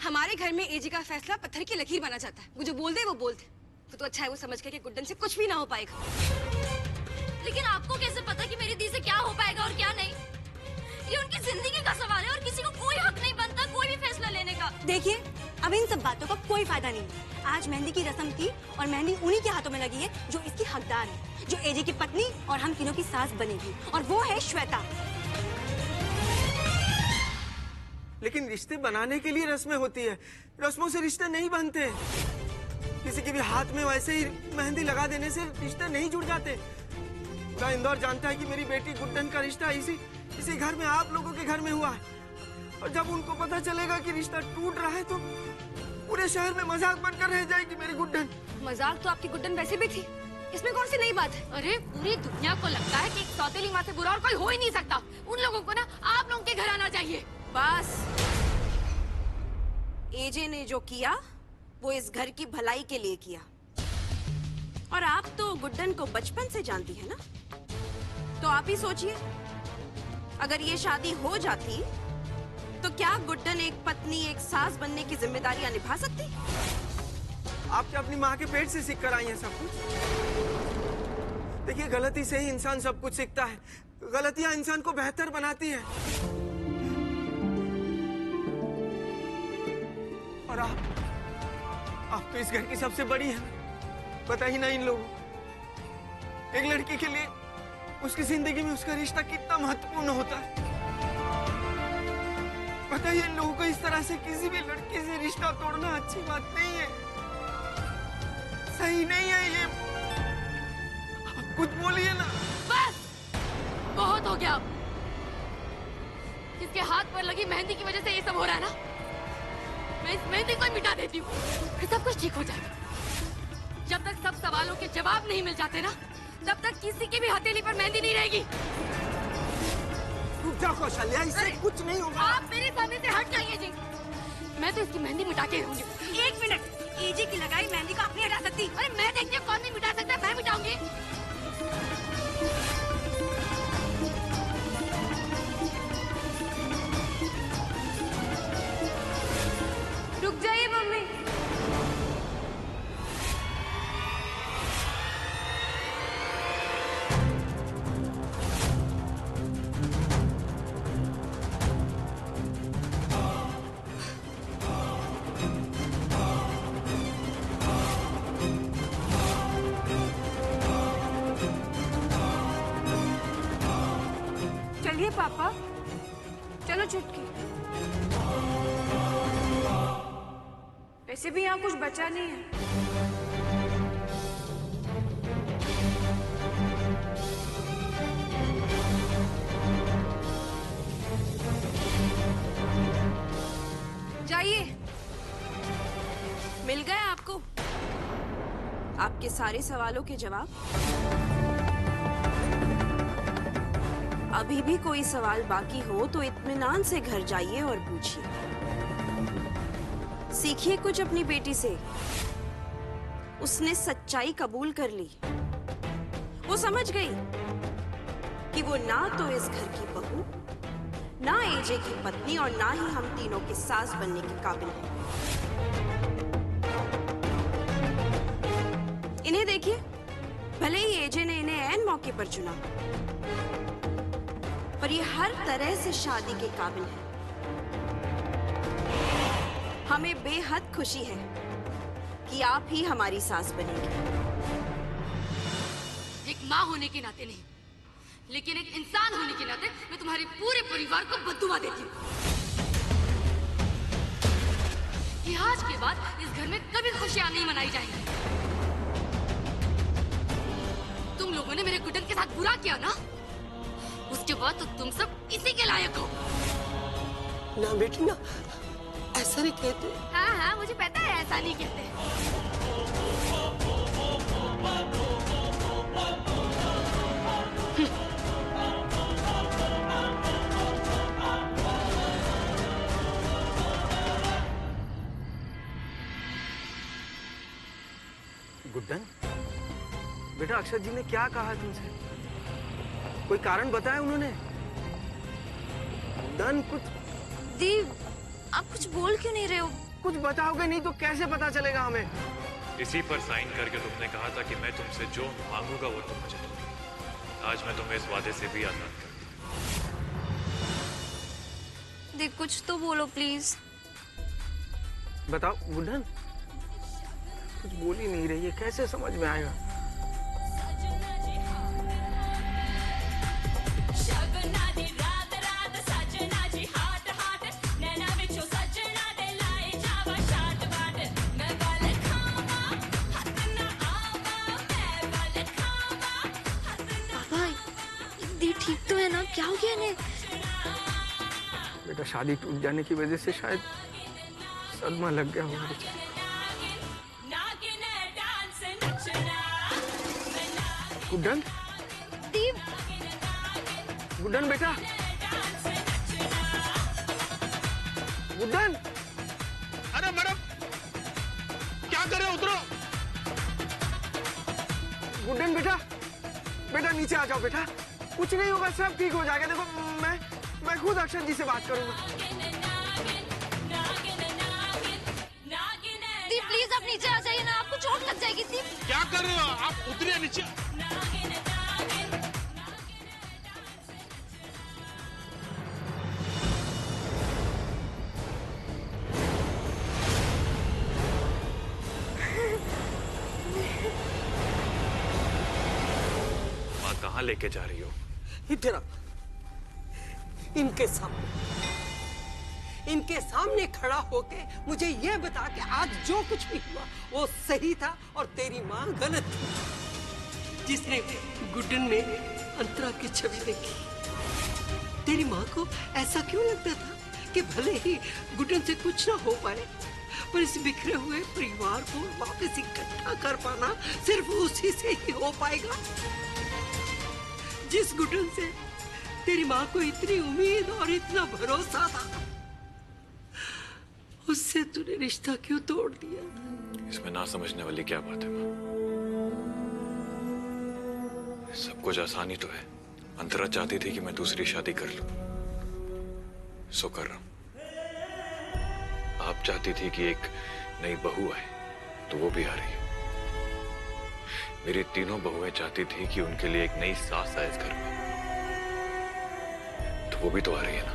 हमारे घर में एजी का फैसला पत्थर की लकीर बना जाता है। वो जो बोल दे वो बोल दे। तो अच्छा है वो समझ के कि गुड्डन से कुछ भी ना हो पाएगा। लेकिन आपको कैसे पता कि मेरी दी से क्या हो पाएगा और क्या नहीं? ये उनकी जिंदगी का सवाल है और किसी को कोई हक नहीं बनता कोई भी फैसला लेने का। देखिए, अब इन सब बातों का कोई फायदा नहीं है। आज मेहंदी की रस्म थी और मेहंदी उन्हीं के हाथों में लगी है जो इसकी हकदार है, जो एजी की पत्नी और हम तीनों की सास बनेगी, और वो है श्वेता। लेकिन रिश्ते बनाने के लिए रस्में होती है, रस्मों से रिश्ते नहीं बनते। किसी के भी हाथ में वैसे ही मेहंदी लगा देने से रिश्ते नहीं जुड़ जाते। पूरा इंदौर जानता है कि मेरी बेटी गुड्डन का रिश्ता इसी घर में, आप लोगों के घर में हुआ है। और जब उनको पता चलेगा कि रिश्ता टूट रहा है तो पूरे शहर में मजाक बनकर रह जाएगी मेरी गुड्डन। मजाक तो आपकी गुड्डन वैसे भी थी, इसमें कौन सी नई बात है? अरे पूरी दुनिया को लगता है कि एक सौतेली माँ से बुरा और कोई हो ही नहीं सकता। उन लोगों को ना आप लोगों के घर आना चाहिए। बस, एजे ने जो किया वो इस घर की भलाई के लिए किया। और आप तो गुड्डन को बचपन से जानती है ना, तो आप ही सोचिए, अगर ये शादी हो जाती तो क्या गुड्डन एक पत्नी, एक सास बनने की जिम्मेदारियां निभा सकती? आप क्या अपनी माँ के पेट से सीख कर आई हैं सब कुछ? देखिए, गलती से ही इंसान सब कुछ सीखता है। गलतियां इंसान को बेहतर बनाती है। और आप तो इस घर की सबसे बड़ी हैं। पता ही ना इन लोगों, एक लड़की के लिए उसकी जिंदगी में उसका रिश्ता कितना महत्वपूर्ण होता है। पता ही इन लोगों को इस तरह से किसी भी लड़की से रिश्ता तोड़ना अच्छी बात नहीं है, सही नहीं है ये। आप कुछ बोलिए ना। बस, बहुत हो गया। किसके हाथ पर लगी मेहंदी की वजह से ये सब हो रहा है ना? मैं इस मेहंदी को मिटा देती हूँ, फिर सब कुछ ठीक हो जाएगा। जब तक सब सवालों के जवाब नहीं मिल जाते ना, तब तक किसी की भी हथेली पर मेहंदी नहीं रहेगी। रुक जाओ कौशल्या, इससे कुछ नहीं होगा। आप मेरे सामने से हट जाइए जी। मैं तो इसकी मेहंदी मिटा के रहूंगी। एक मिनट, एजी की लगाई मेहंदी को आप नहीं हटा सकती। अरे मैं देखती हूँ कौन नहीं मिटा सकता, मैं मिटाऊंगी। रुक जाइए मम्मी। चलिए पापा, चलो चुटकी। वैसे भी यहाँ कुछ बचा नहीं है। जाइए, मिल गए आपको आपके सारे सवालों के जवाब। अभी भी कोई सवाल बाकी हो तो इत्मीनान से घर जाइए और पूछिए। सीखिए कुछ अपनी बेटी से। उसने सच्चाई कबूल कर ली। वो समझ गई कि वो ना तो इस घर की बहू, ना एजे की पत्नी और ना ही हम तीनों की सास बनने के काबिल है। इन्हें देखिए, भले ही एजे ने इन्हें ऐन मौके पर चुना, पर ये हर तरह से शादी के काबिल है। हमें बेहद खुशी है कि आप ही हमारी सास बनेंगी। एक माँ होने के नाते नहीं, लेकिन एक इंसान होने के नाते मैं तुम्हारे पूरे परिवार को बद्दुआ देती हूँ कि आज के बाद इस घर में कभी खुशियां नहीं मनाई जाएंगी। तुम लोगों ने मेरे गुड्डन के साथ बुरा किया ना, उसके बाद तो तुम सब इसी के लायक हो। ना बेटी ना, ऐसा नहीं कहते। हाँ हाँ, मुझे पता है ऐसा नहीं कहते। गुड्डन, बेटा अक्षत जी ने क्या कहा तुमसे? कोई कारण बताया उन्होंने? गुड्डन कुछ दी, आप कुछ बोल क्यों नहीं रहे हो? कुछ बताओगे नहीं तो कैसे पता चलेगा हमें? इसी पर साइन करके तुमने कहा था कि मैं तुमसे जो मांगूंगा वो तुम मुझे दोगे। आज मैं तुम्हें इस वादे से भी आजाद कर दूं। देख कुछ तो बोलो प्लीज। बताओ गुड्डन, कुछ बोल ही नहीं रही है, कैसे समझ में आएगा? ठीक तो है ना? क्या हो गया इन्हें? बेटा शादी टूट जाने की वजह से शायद सदमा लग गया होगा बेचारे। गुड्डन, दीप, गुड्डन बेटा, गुड्डन। अरे मैडम क्या कर रहे हो? उतरो। गुड्डन बेटा, बेटा नीचे आ जाओ बेटा, कुछ नहीं होगा, सब ठीक हो जाएगा। देखो मैं खुद अक्षर जी से बात करूंगा। दीप प्लीज आप नीचे आ जाइए ना, आपको चोट लग जाएगी। दीप क्या कर रहे हो आप? उतरिए नीचे। माँ कहाँ लेके जा रही हो? इधर आओ। इनके सामने खड़ा होके मुझे ये बता कि आज जो कुछ भी हुआ वो सही था और तेरी माँ गलत थी, जिसने गुड्डन में अंतरा की छवि देखी। तेरी माँ को ऐसा क्यों लगता था कि भले ही गुड्डन से कुछ ना हो पाए, पर इस बिखरे हुए परिवार को वापस इकट्ठा कर पाना सिर्फ उसी से ही हो पाएगा। जिस गुड्डन से तेरी माँ को इतनी उम्मीद और इतना भरोसा था, उससे तूने रिश्ता क्यों तोड़ दिया? इसमें ना समझने वाली क्या बात है माँ? सब कुछ आसानी तो है। अंतरा चाहती थी कि मैं दूसरी शादी कर लूं, सो कर रहा हूं। आप चाहती थी कि एक नई बहू आए, तो वो भी आ रही है। मेरी तीनों बहुएं चाहती थी कि उनके लिए एक नई सास आए इस घर में, तो वो भी तो आ रही है ना।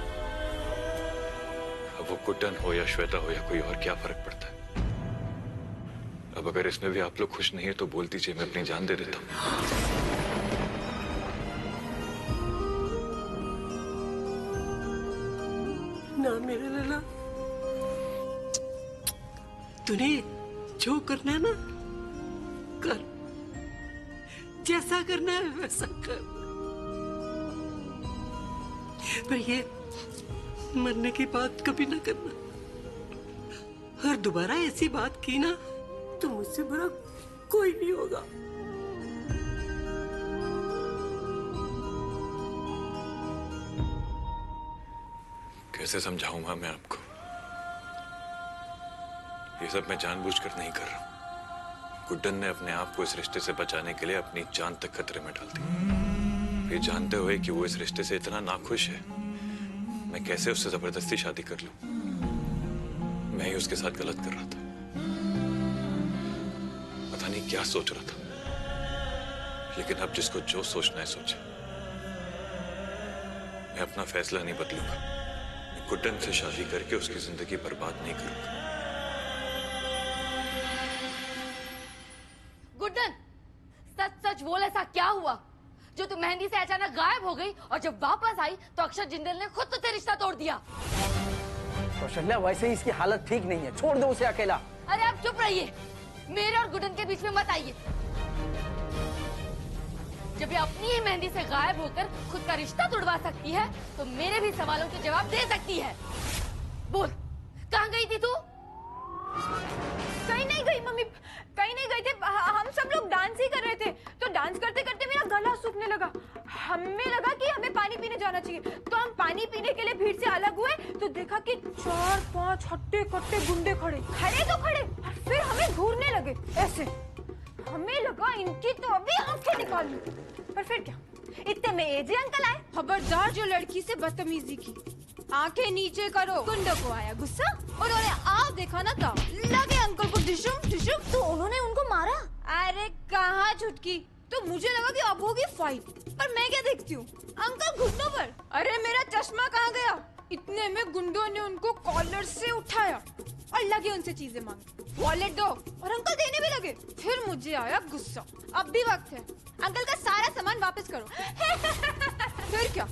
अब वो गुड्डन हो या श्वेता हो या कोई और, क्या फर्क पड़ता है? अब अगर इसमें भी आप लोग खुश नहीं है तो बोल दीजिए, मैं अपनी जान दे देता हूं। ना मेरे लला, तूने जो करना है ना कर, जैसा करना है वैसा कर, पर ये मरने की बात कभी ना करना। और दोबारा ऐसी बात की ना तो मुझसे बुरा कोई नहीं होगा। कैसे समझाऊं मां मैं आपको? ये सब मैं जानबूझकर नहीं कर रहा हूं। गुड्डन ने अपने आप को इस रिश्ते से बचाने के लिए अपनी जान तक खतरे में डाल दी, ये जानते हुए कि वो इस रिश्ते से इतना नाखुश है। मैं कैसे उससे जबरदस्ती शादी कर लूं? मैं ही उसके साथ गलत कर रहा था, पता नहीं क्या सोच रहा था। लेकिन अब जिसको जो सोचना है सोचे। मैं अपना फैसला नहीं बदलूंगा। मैं गुड्डन से शादी करके उसकी जिंदगी बर्बाद नहीं करूंगा। गुड्डन, सच सच बोल, ऐसा क्या हुआ जो तू मेहंदी से अचानक गायब हो गई और जब वापस आई तो अक्षर जिंदल ने खुद तुझसे रिश्ता तोड़ दिया? कौशल्या वैसे ही इसकी हालत ठीक नहीं है, छोड़ दो उसे अकेला। अरे आप चुप रहिए, मेरे और गुड्डन के बीच में मत आइए। जब ये अपनी ही मेहंदी से गायब होकर खुद का रिश्ता तोड़वा सकती है तो मेरे भी सवालों के जवाब दे सकती है। बोल, कहाँ गई थी तू? कहीं नहीं गई मम्मी, कहीं नहीं गए थे। हम सब लोग डांस ही कर रहे थे, तो डांस करते करते मेरा गला सूखने लगा। हमें लगा कि हमें पानी पीने जाना चाहिए, तो हम पानी पीने के लिए भीड़ से अलग हुए तो देखा कि 4-5 हट्टे कट्टे गुंडे खड़े तो खड़े और फिर हमें घूरने लगे ऐसे। हमें लगा इनकी तो अभी आंखें निकाल ली, पर फिर क्या, इतने में एजे अंकल आए। खबरदार जो लड़की से बदतमीजी की, आंखें नीचे करो। गुंडों को आया गुस्सा, उन्होंने आओ देखा ना था, लगे अंकल को डिशुम डिशुम। तो उन्होंने उनको मारा? अरे कहाँ छुटकी, तो मुझे लगा कि अब होगी फाइट, पर मैं क्या देखती हूँ अंकल घुटनों पर। अरे मेरा चश्मा कहाँ गया? इतने में गुंडों ने उनको कॉलर से उठाया और लगे उनसे चीजें मांगने, वॉलेट दो, और अंकल देने भी लगे। फिर मुझे आया गुस्सा, अब भी वक्त है, अंकल का सारा सामान वापस करो। फिर क्या,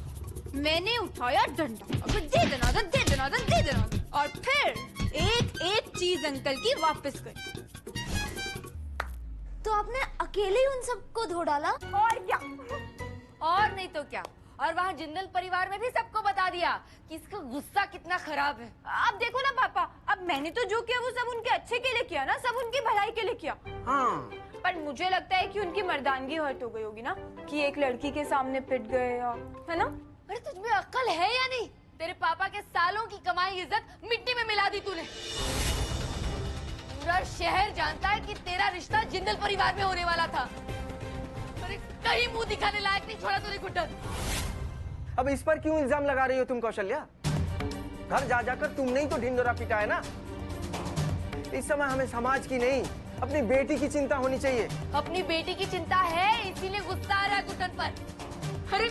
मैंने उठाया डंडा, अब दे देना दे देना दे देना, और फिर एक एक चीज अंकल की वापस करी। तो आपने अकेले ही उन सबको धो डाला? और क्या, और नहीं तो क्या, और वहाँ जिंदल परिवार में भी सबको बता दिया कि इसका गुस्सा कितना खराब है। अब देखो ना पापा, अब मैंने तो जो किया वो सब उनके अच्छे के लिए किया ना, सब उनकी भलाई के लिए किया। हाँ, पर मुझे लगता है कि उनकी मर्दानगी हर्ट हो गई होगी ना, कि एक लड़की के सामने पिट गए, है ना? अरे तुझमें अक्ल है या नहीं? तेरे पापा के सालों की कमाई इज्जत मिट्टी में मिला दी तूने। पूरा शहर जानता है कि तेरा रिश्ता जिंदल परिवार में होने वाला था। अरे कहीं मुंह दिखाने लायक नहीं छोड़ा तूने गुड्डन। अब इस पर क्यों इल्जाम लगा रही हो तुम कौशल्या? घर जा जाकर तुमने ही तो ढिंढोरा पीटा है ना। इस समय हमें समाज की नहीं, अपनी बेटी की चिंता होनी चाहिए। अपनी बेटी की चिंता है, इसीलिए गुस्सा आ रहा है गुड्डन पर। अरे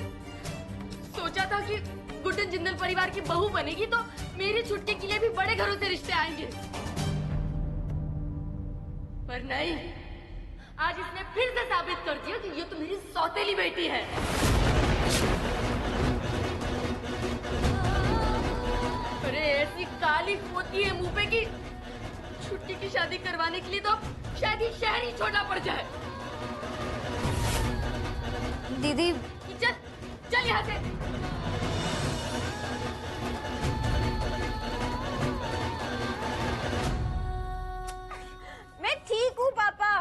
सोचा था कि गुड्डन जिंदल परिवार की बहू बनेगी तो मेरी छुट्टी के लिए भी बड़े घरों से रिश्ते आएंगे, पर नहीं, आज इसने फिर से साबित कर दिया कि ये तो मेरी सौतेली बेटी है। अरे ऐसी काली पोती है मुंह पे कि छुट्टी की शादी करवाने के लिए तो शायद ही शहर ही छोड़ना पड़ जाए। दीदी चल चल यहाँ से। मैं ठीक हूँ पापा,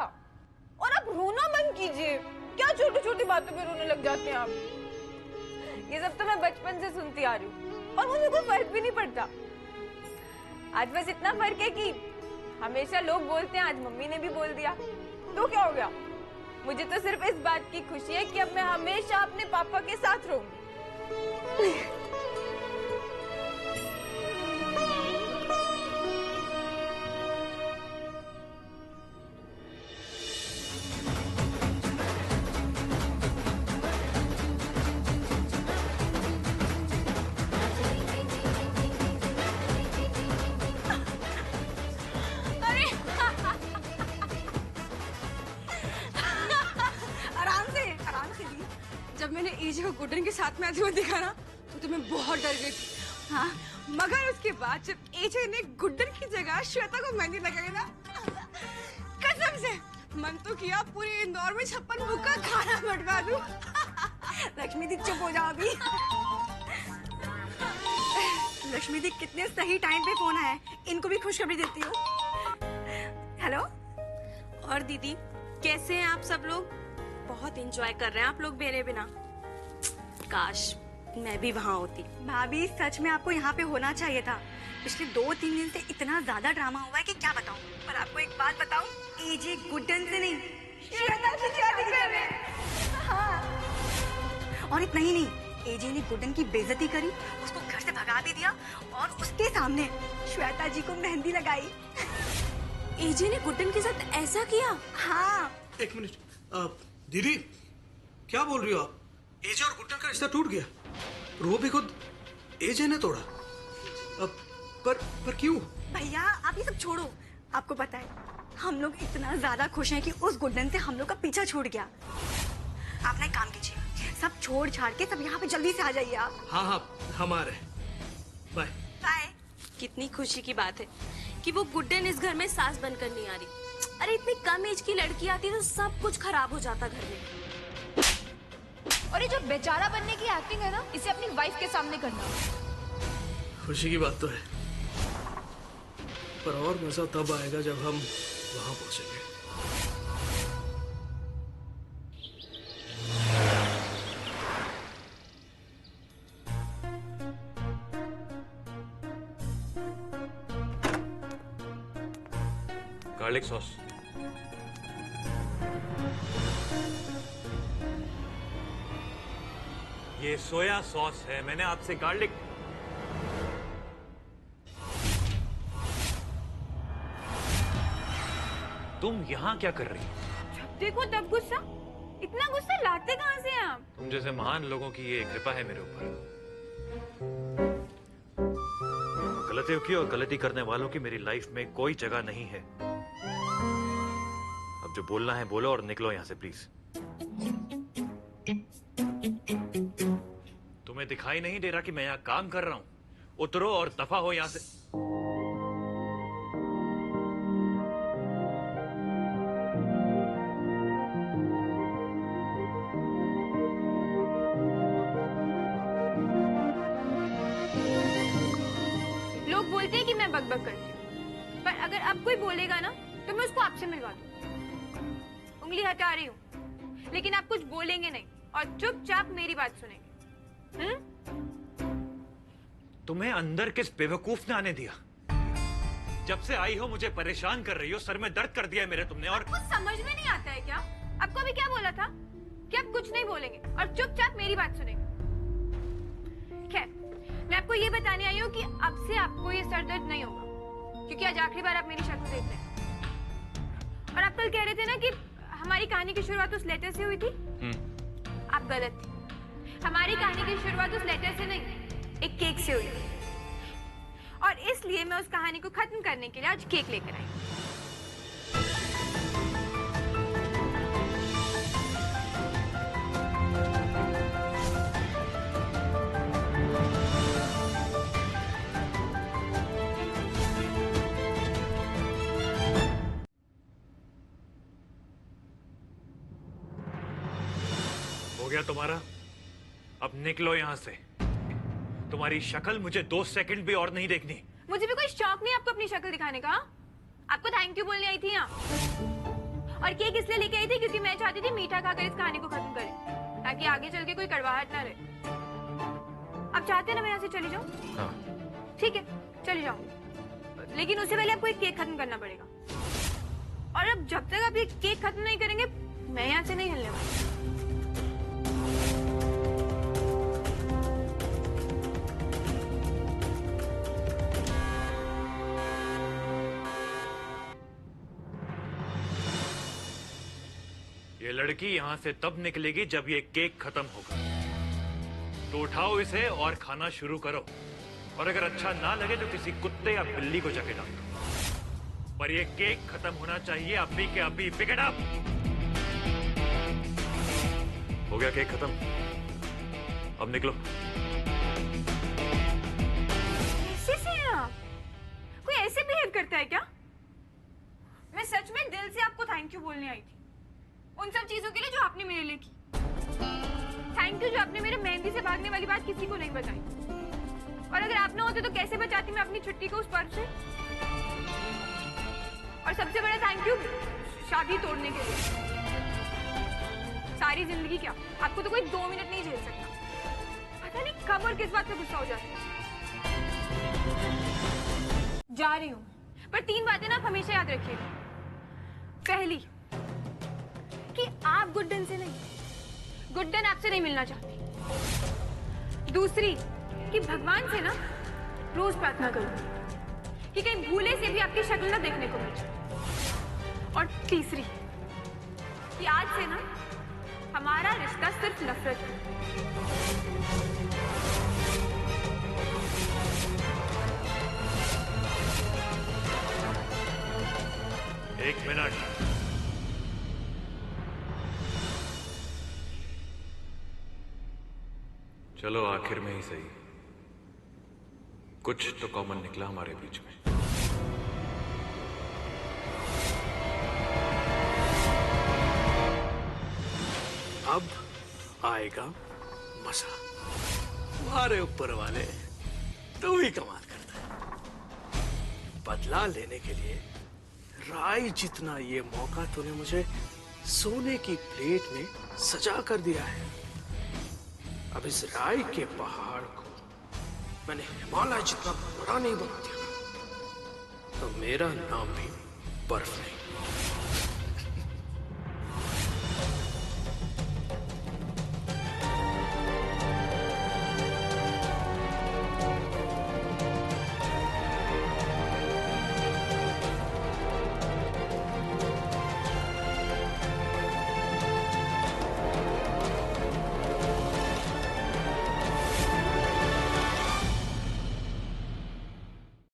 और अब रोना बंद कीजिए। क्या छोटी छोटी बातों पे रोने लग जाते हैं आप? ये सब तो मैं बचपन से सुनती आ रही हूँ और मुझे कोई फर्क भी नहीं पड़ता। आज बस इतना फर्क है कि हमेशा लोग बोलते हैं, आज मम्मी ने भी बोल दिया, तो क्या हो गया? मुझे तो सिर्फ इस बात की खुशी है कि अब मैं हमेशा अपने पापा के साथ रहूंगी। जब मैंने एजे को गुड्डन के साथ में आते हुए देखा ना, तो मैं बहुत डर गई थी। हाँ, मगर उसके बाद जब एजे ने गुड्डन की जगह श्वेता को मेहंदी लगाई ना, कसम से मन तो किया पूरे इंदौर में 56 मुक्का खाना बंटवा दूं। लक्ष्मी दी चुप हो जाओ अभी। लक्ष्मी दी कितने सही टाइम पे फोन आया, इनको भी खुशखबरी देती हूँ। हेलो। और दीदी कैसे हैं आप सब लोग? बहुत एंजॉय कर रहे हैं आप लोग मेरे बिना। काश मैं भी वहाँ होती। भाभी सच में आपको यहाँ पे होना चाहिए था। पिछले 2-3 दिन से इतना ज्यादा ड्रामा हुआ है कि क्या बताऊँ। पर आपको एक बात बताऊँ, एजे गुड्डन से नहीं, श्वेता से शादी कर रहे हैं। हाँ। और इतना ही नहीं, एजे ने गुड्डन की बेइज्जती करी, उसको घर से भगा भी दिया और उसके सामने श्वेता जी को मेहंदी लगाई। एजे ने गुड्डन के साथ ऐसा किया? हाँ। एक मिनट, दीदी क्या बोल रही हो आप? एजे और गुड्डन का रिश्ता टूट गया? वो भी खुद एजे ने तोड़ा? पर क्यों? भैया आप ये सब छोड़ो। आपको पता है हम लोग इतना ज्यादा खुश हैं कि उस गुड्डन से हम लोग का पीछा छूट गया। आप ना एक काम कीजिए, सब छोड़ छाड़ के सब यहाँ पे जल्दी से आ जाइए आप। हाँ हम आ रहे हैं। Bye bye. कितनी खुशी की बात है कि वो गुड्डन इस घर में सास बनकर नहीं आ रही। अरे इतनी कम एज की लड़की आती तो सब कुछ खराब हो जाता घर में। और ये जो बेचारा बनने की एक्टिंग है ना, इसे अपनी वाइफ के सामने करना। खुशी की बात तो है, पर और मजा तब आएगा जब हम वहां पहुंचेंगे। Garlic sauce. ये सोया सॉस है, मैंने आपसे गार्लिक। तुम यहाँ क्या कर रही हो? जब देखो तब गुस्सा। इतना गुस्सा लाते कहाँ से हैं आप? तुम जैसे महान लोगों की ये कृपा है मेरे ऊपर। गलतियों की और गलती करने वालों की मेरी लाइफ में कोई जगह नहीं है। अब जो बोलना है बोलो और निकलो यहाँ से प्लीज। तुम्हें दिखाई नहीं दे रहा कि मैं यहाँ काम कर रहा हूँ? उतरो और दफा हो यहाँ से। लोग बोलते हैं कि मैं बकबक करती हूँ, पर अगर अब कोई बोलेगा ना तो मैं उसको आपसे मिलवा दूँ। उंगली हटा रही हूँ, लेकिन आप कुछ बोलेंगे नहीं और चुपचाप मेरी बात सुनेंगे। तुम्हें अंदर किस बेवकूफ ने आने दिया? जब से आई हो मुझे परेशान कर रही हो, सर में दर्द कर दिया है मेरे तुमने। और कुछ समझ में नहीं आता है क्या? आपको अभी क्या बोला था कि आप कुछ नहीं बोलेंगे और चुपचाप मेरी बात सुनेंगे। खैर, मैं आपको ये बताने आई हूँ कि अब से आपको ये सर दर्द नहीं होगा, क्योंकि आज आखिरी बार आप मेरी शक्ल देख रहे हैं। और आप कल कह रहे थे ना कि हमारी कहानी की शुरुआत उस लेटर से हुई थी। आप गलत थे। हमारी कहानी की शुरुआत उस लेटर से नहीं, एक केक से हुई। और इसलिए मैं उस कहानी को खत्म करने के लिए आज केक लेकर आई। हो गया तुम्हारा? अब निकलो यहाँ से। तुम्हारी शक्ल मुझे 2 सेकंड भी और नहीं देखनी। मुझे भी कोई शौक नहीं आपको अपनी शक्ल दिखाने का। आपको थैंक यू बोलने आई थी यहाँ। और केक इसलिए लेके आई थी क्योंकि मैं चाहती थी मीठा खाकर इस कहानी को खत्म करें, ताकि आगे चल के कोई कड़वाहट ना रहे। आप चाहते हैं ना मैं यहाँ से चली जाऊँ? हाँ। ठीक है, चली जाऊँ, लेकिन उससे पहले आपको एक केक खत्म करना पड़ेगा। और अब जब तक आप ये केक खत्म नहीं करेंगे, मैं यहाँ से नहीं हिलने वाली। ये लड़की यहाँ से तब निकलेगी जब ये केक खत्म होगा। तो उठाओ इसे और खाना शुरू करो। और अगर अच्छा ना लगे तो किसी कुत्ते या बिल्ली को जाके डाल दो। पर ये केक खत्म होना चाहिए अभी के अभी। Pick it up. हो गया केक खत्म? अब निकलो। ऐसे से हैं आप? कोई ऐसे बिहेव करता है क्या? मैं सच में दिल से आपको थैंक यू बोलने आई थी, उन सब चीजों के लिए जो आपने मेरे लिए की। थैंक यू जो आपने मेरे मेहंदी से भागने वाली बात किसी को नहीं बताई। और अगर आप ना होते तो कैसे बचाती मैं अपनी छुट्टी को उस पर्व से? और सबसे बड़ा थैंक यू शादी तोड़ने के लिए। सारी जिंदगी क्या, आपको तो कोई 2 मिनट नहीं झेल सकता। पता नहीं कब और किस बात पे गुस्सा हो जाता है। जा रही हूँ, पर 3 बातें ना आप हमेशा याद रखिएगा। पहली, कि आप गुड्डन से नहीं, गुड्डन आपसे नहीं मिलना चाहती। दूसरी, कि भगवान से ना रोज प्रार्थना करो कि कहीं भूले से भी आपकी शक्ल ना देखने को मिले। और तीसरी, कि आज से ना हमारा रिश्ता सिर्फ नफरत है। एक मिनट। चलो आखिर में ही सही, कुछ तो कॉमन निकला हमारे बीच में। अब आएगा मजा। तुम्हारे ऊपर वाले तू ही कमाल करता है। बदला लेने के लिए राय जितना ये मौका तूने मुझे सोने की प्लेट में सजा कर दिया है। अब इस राय के पहाड़ को मैंने हिमालय जितना बड़ा नहीं बना दिया तो मेरा नाम भी बर्फ नहीं।